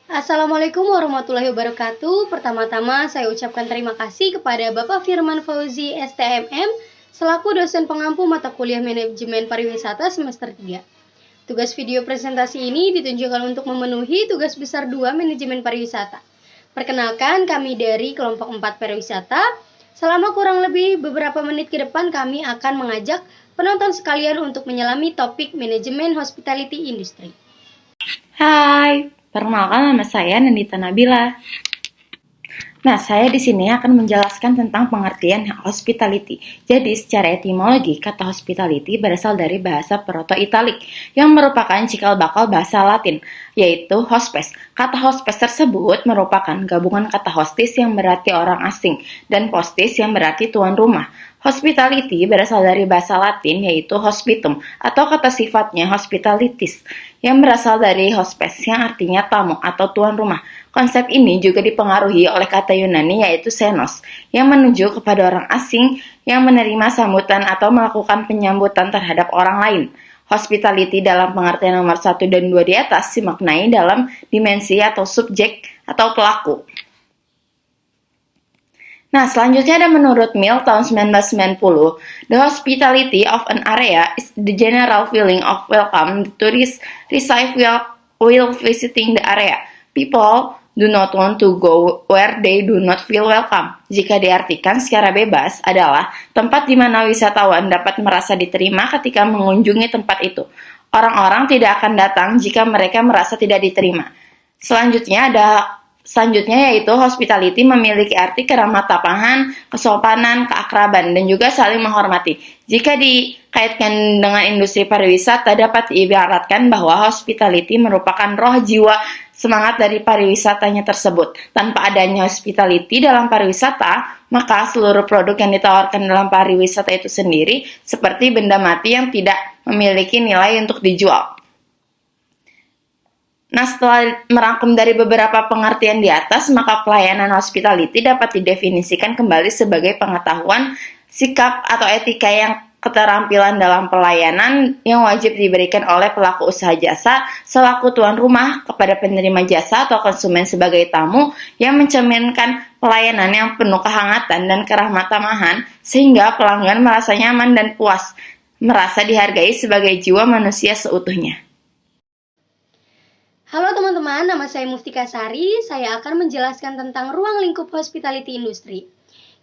Assalamualaikum warahmatullahi wabarakatuh. Pertama-tama saya ucapkan terima kasih kepada Bapak Firman Fauzi STMM selaku dosen pengampu mata kuliah Manajemen Pariwisata semester 3. Tugas video presentasi ini ditunjukkan untuk memenuhi tugas besar 2 Manajemen Pariwisata. Perkenalkan, kami dari kelompok 4 Pariwisata. Selama kurang lebih beberapa menit ke depan kami akan mengajak penonton sekalian untuk menyelami topik Manajemen Hospitality Industry. Hai, perkenalkan nama saya Nandita Nabila. Nah, saya di sini akan menjelaskan tentang pengertian hospitality. Jadi, secara etimologi, kata hospitality berasal dari bahasa Proto-Italik yang merupakan cikal bakal bahasa Latin, yaitu hospes. Kata hospes tersebut merupakan gabungan kata hostis yang berarti orang asing dan postis yang berarti tuan rumah. Hospitality berasal dari bahasa Latin yaitu hospitum atau kata sifatnya hospitalitis yang berasal dari hospes yang artinya tamu atau tuan rumah. Konsep ini juga dipengaruhi oleh kata Yunani yaitu xenos yang menunjuk kepada orang asing yang menerima sambutan atau melakukan penyambutan terhadap orang lain. Hospitality dalam pengertian nomor 1 dan 2 di atas dimaknai dalam dimensi atau subjek atau pelaku. Nah, selanjutnya ada menurut Mill tahun 1990, the hospitality of an area is the general feeling of welcome the tourists receive while visiting the area. People do not want to go where they do not feel welcome. Jika diartikan secara bebas adalah tempat di mana wisatawan dapat merasa diterima ketika mengunjungi tempat itu. Orang-orang tidak akan datang jika mereka merasa tidak diterima. Selanjutnya yaitu hospitality memiliki arti keramah tamahan, kesopanan, keakraban, dan juga saling menghormati. Jika dikaitkan dengan industri pariwisata, dapat diibaratkan bahwa hospitality merupakan roh jiwa semangat dari pariwisatanya tersebut. Tanpa adanya hospitality dalam pariwisata, maka seluruh produk yang ditawarkan dalam pariwisata itu sendiri seperti benda mati yang tidak memiliki nilai untuk dijual. Nah, setelah merangkum dari beberapa pengertian di atas, maka pelayanan hospitality dapat didefinisikan kembali sebagai pengetahuan, sikap, atau etika yang keterampilan dalam pelayanan yang wajib diberikan oleh pelaku usaha jasa selaku tuan rumah kepada penerima jasa atau konsumen sebagai tamu yang mencerminkan pelayanan yang penuh kehangatan dan keramah tamahan sehingga pelanggan merasa nyaman dan puas, merasa dihargai sebagai jiwa manusia seutuhnya. Halo teman-teman, nama saya Muftika Sari. Saya akan menjelaskan tentang ruang lingkup hospitality industri.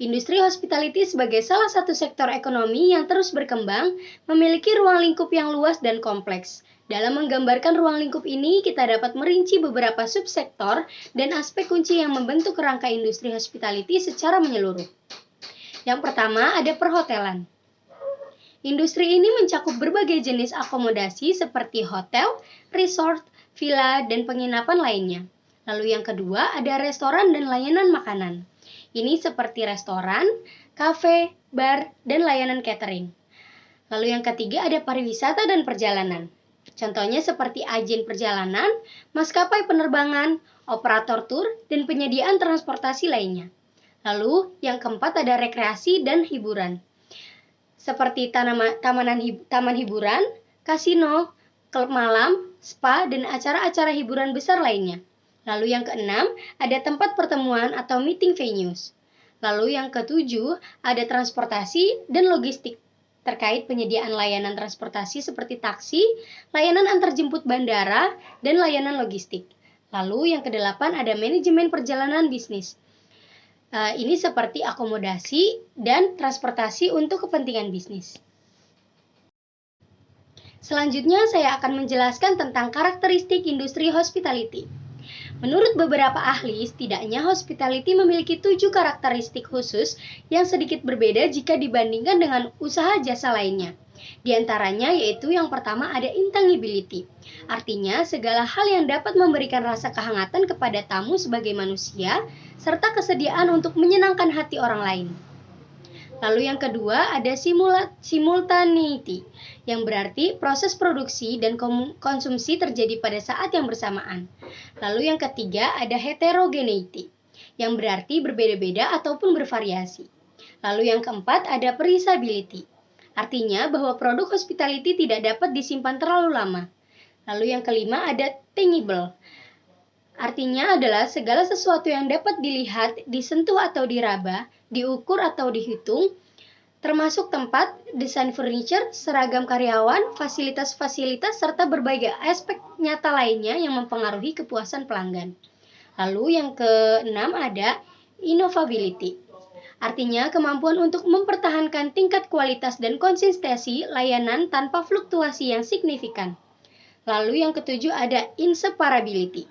Industri hospitality sebagai salah satu sektor ekonomi yang terus berkembang, memiliki ruang lingkup yang luas dan kompleks. Dalam menggambarkan ruang lingkup ini, kita dapat merinci beberapa subsektor dan aspek kunci yang membentuk kerangka industri hospitality secara menyeluruh. Yang pertama, ada perhotelan. Industri ini mencakup berbagai jenis akomodasi seperti hotel, resort, villa, dan penginapan lainnya. Lalu yang kedua ada restoran dan layanan makanan. Ini seperti restoran, kafe, bar, dan layanan catering. Lalu yang ketiga ada pariwisata dan perjalanan. Contohnya seperti agen perjalanan, maskapai penerbangan, operator tur, dan penyediaan transportasi lainnya. Lalu yang keempat ada rekreasi dan hiburan. Seperti taman hiburan, kasino, klub malam, spa, dan acara-acara hiburan besar lainnya. Lalu yang keenam, ada tempat pertemuan atau meeting venues. Lalu yang ketujuh, ada transportasi dan logistik, terkait penyediaan layanan transportasi seperti taksi, layanan antarjemput bandara, dan layanan logistik. Lalu yang kedelapan, ada manajemen perjalanan bisnis. Ini seperti akomodasi dan transportasi untuk kepentingan bisnis. Selanjutnya saya akan menjelaskan tentang karakteristik industri hospitality. Menurut beberapa ahli, setidaknya hospitality memiliki 7 karakteristik khusus yang sedikit berbeda jika dibandingkan dengan usaha jasa lainnya. Di antaranya yaitu yang pertama ada intangibility. Artinya segala hal yang dapat memberikan rasa kehangatan kepada tamu sebagai manusia, serta kesediaan untuk menyenangkan hati orang lain. Lalu yang kedua ada simultaneity, yang berarti proses produksi dan konsumsi terjadi pada saat yang bersamaan. Lalu yang ketiga ada heterogeneity, yang berarti berbeda-beda ataupun bervariasi. Lalu yang keempat ada perishability, artinya bahwa produk hospitality tidak dapat disimpan terlalu lama. Lalu yang kelima ada tangible, Artinya adalah segala sesuatu yang dapat dilihat, disentuh atau diraba, diukur atau dihitung, termasuk tempat, desain furniture, seragam karyawan, fasilitas-fasilitas, serta berbagai aspek nyata lainnya yang mempengaruhi kepuasan pelanggan. Lalu yang keenam ada innovability. Artinya kemampuan untuk mempertahankan tingkat kualitas dan konsistensi layanan tanpa fluktuasi yang signifikan. Lalu yang ketujuh ada inseparability.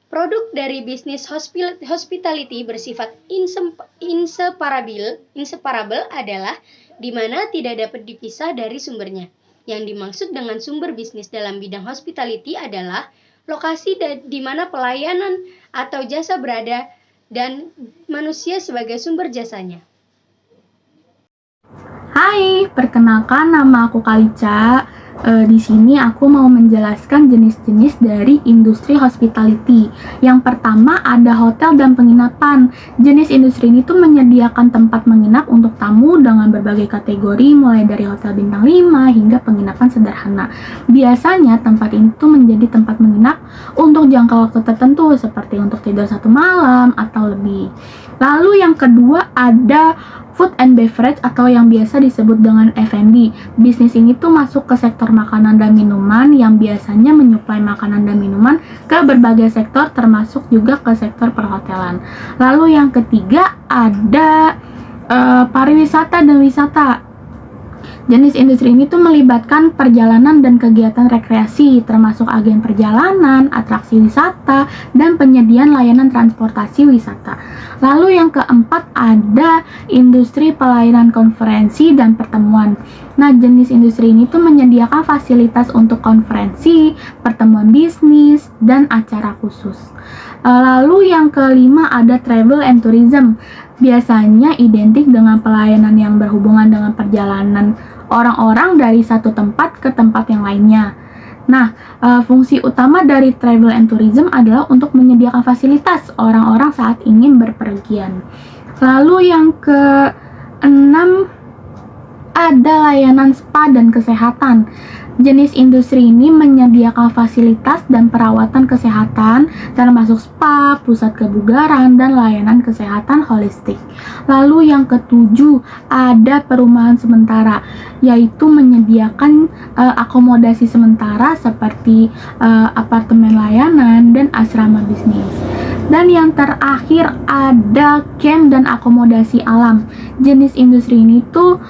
Produk dari bisnis hospitality bersifat inseparable adalah di mana tidak dapat dipisah dari sumbernya. Yang dimaksud dengan sumber bisnis dalam bidang hospitality adalah lokasi di mana pelayanan atau jasa berada dan manusia sebagai sumber jasanya. Hai, perkenalkan nama aku Kalica. Di sini aku mau menjelaskan jenis-jenis dari industri hospitality. Yang pertama ada hotel dan penginapan. Jenis industri ini tuh menyediakan tempat menginap untuk tamu dengan berbagai kategori mulai dari hotel bintang 5 hingga penginapan sederhana. Biasanya tempat ini tuh menjadi tempat menginap untuk jangka waktu tertentu seperti untuk tidur 1 malam atau lebih. Lalu yang kedua ada food and beverage atau yang biasa disebut dengan F&B. Bisnis ini tuh masuk ke sektor makanan dan minuman yang biasanya menyuplai makanan dan minuman ke berbagai sektor termasuk juga ke sektor perhotelan. Lalu yang ketiga ada pariwisata dan wisata. Jenis industri ini tuh melibatkan perjalanan dan kegiatan rekreasi, termasuk agen perjalanan, atraksi wisata, dan penyediaan layanan transportasi wisata. Lalu yang keempat ada industri pelayanan konferensi dan pertemuan. Nah, jenis industri ini tuh menyediakan fasilitas untuk konferensi, pertemuan bisnis, dan acara khusus. Lalu yang kelima ada travel and tourism. Biasanya identik dengan pelayanan yang berhubungan dengan perjalanan orang-orang dari satu tempat ke tempat yang lainnya. Nah, fungsi utama dari travel and tourism adalah untuk menyediakan fasilitas orang-orang saat ingin berpergian. Lalu yang keenam ada layanan spa dan kesehatan. Jenis industri ini menyediakan fasilitas dan perawatan kesehatan termasuk spa, pusat kebugaran, dan layanan kesehatan holistik. Lalu yang ketujuh ada perumahan sementara, yaitu menyediakan akomodasi sementara seperti apartemen layanan dan asrama bisnis. Dan yang terakhir ada camp dan akomodasi alam. Jenis industri ini tuh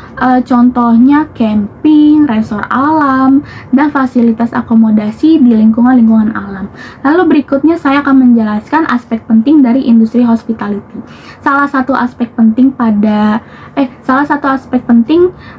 contohnya camping, resort alam, dan fasilitas akomodasi di lingkungan alam. Lalu berikutnya saya akan menjelaskan aspek penting dari industri hospitality. Salah satu aspek penting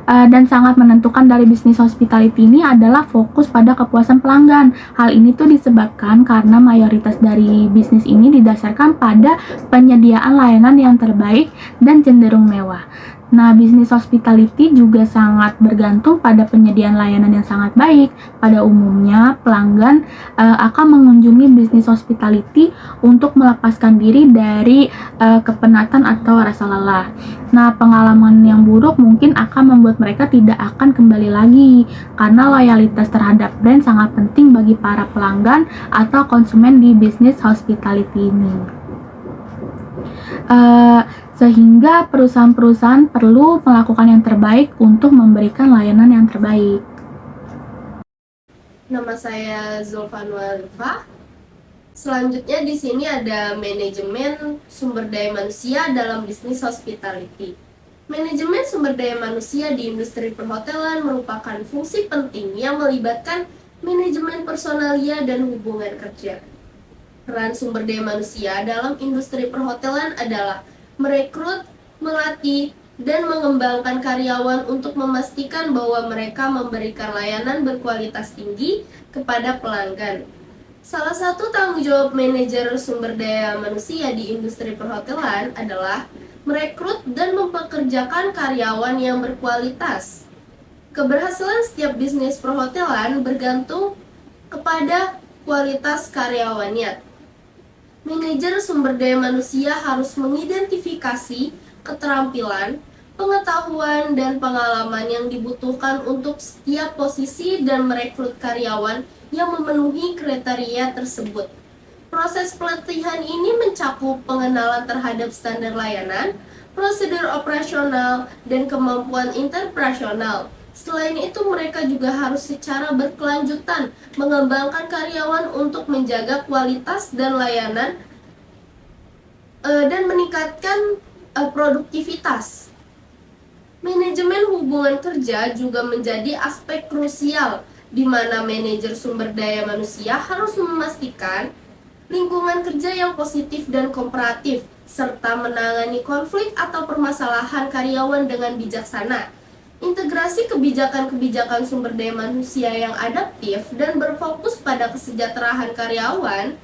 dan sangat menentukan dari bisnis hospitality ini adalah fokus pada kepuasan pelanggan. Hal ini tuh disebabkan karena mayoritas dari bisnis ini didasarkan pada penyediaan layanan yang terbaik dan cenderung mewah. Nah, bisnis hospitality juga sangat bergantung pada penyediaan layanan yang sangat baik. Pada umumnya, pelanggan akan mengunjungi bisnis hospitality untuk melepaskan diri dari kepenatan atau rasa lelah. Nah, pengalaman yang buruk mungkin akan membuat mereka tidak akan kembali lagi, karena loyalitas terhadap brand sangat penting bagi para pelanggan atau konsumen di bisnis hospitality ini. Sehingga perusahaan-perusahaan perlu melakukan yang terbaik untuk memberikan layanan yang terbaik. Nama saya Zulfanwa Rifa. Selanjutnya di sini ada manajemen sumber daya manusia dalam bisnis hospitality. Manajemen sumber daya manusia di industri perhotelan merupakan fungsi penting yang melibatkan manajemen personalia dan hubungan kerja. Peran sumber daya manusia dalam industri perhotelan adalah merekrut, melatih, dan mengembangkan karyawan untuk memastikan bahwa mereka memberikan layanan berkualitas tinggi kepada pelanggan. Salah satu tanggung jawab manajer sumber daya manusia di industri perhotelan adalah merekrut dan mempekerjakan karyawan yang berkualitas. Keberhasilan setiap bisnis perhotelan bergantung kepada kualitas karyawannya. Manajer sumber daya manusia harus mengidentifikasi keterampilan, pengetahuan, dan pengalaman yang dibutuhkan untuk setiap posisi dan merekrut karyawan yang memenuhi kriteria tersebut. Proses pelatihan ini mencakup pengenalan terhadap standar layanan, prosedur operasional, dan kemampuan interpersonal. Selain itu, mereka juga harus secara berkelanjutan mengembangkan karyawan untuk menjaga kualitas dan layanan dan meningkatkan produktivitas. Manajemen hubungan kerja juga menjadi aspek krusial, di mana manajer sumber daya manusia harus memastikan lingkungan kerja yang positif dan kooperatif, serta menangani konflik atau permasalahan karyawan dengan bijaksana. Integrasi kebijakan-kebijakan sumber daya manusia yang adaptif dan berfokus pada kesejahteraan karyawan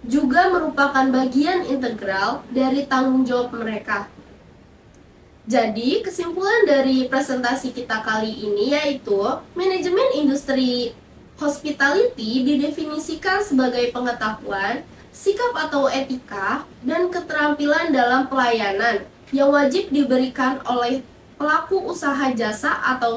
juga merupakan bagian integral dari tanggung jawab mereka. Jadi, kesimpulan dari presentasi kita kali ini yaitu manajemen industri hospitality didefinisikan sebagai pengetahuan, sikap atau etika, dan keterampilan dalam pelayanan yang wajib diberikan oleh pelaku usaha jasa atau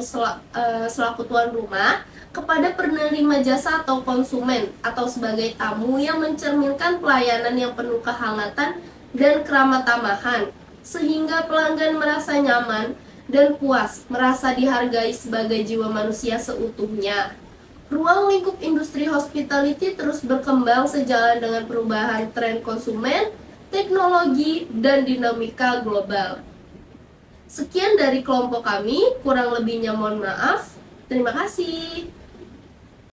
selaku tuan rumah kepada penerima jasa atau konsumen atau sebagai tamu yang mencerminkan pelayanan yang penuh kehangatan dan keramah tamahan sehingga pelanggan merasa nyaman dan puas, merasa dihargai sebagai jiwa manusia seutuhnya. Ruang lingkup industri hospitality terus berkembang sejalan dengan perubahan tren konsumen, teknologi, dan dinamika global. Sekian dari kelompok kami, kurang lebihnya mohon maaf. Terima kasih.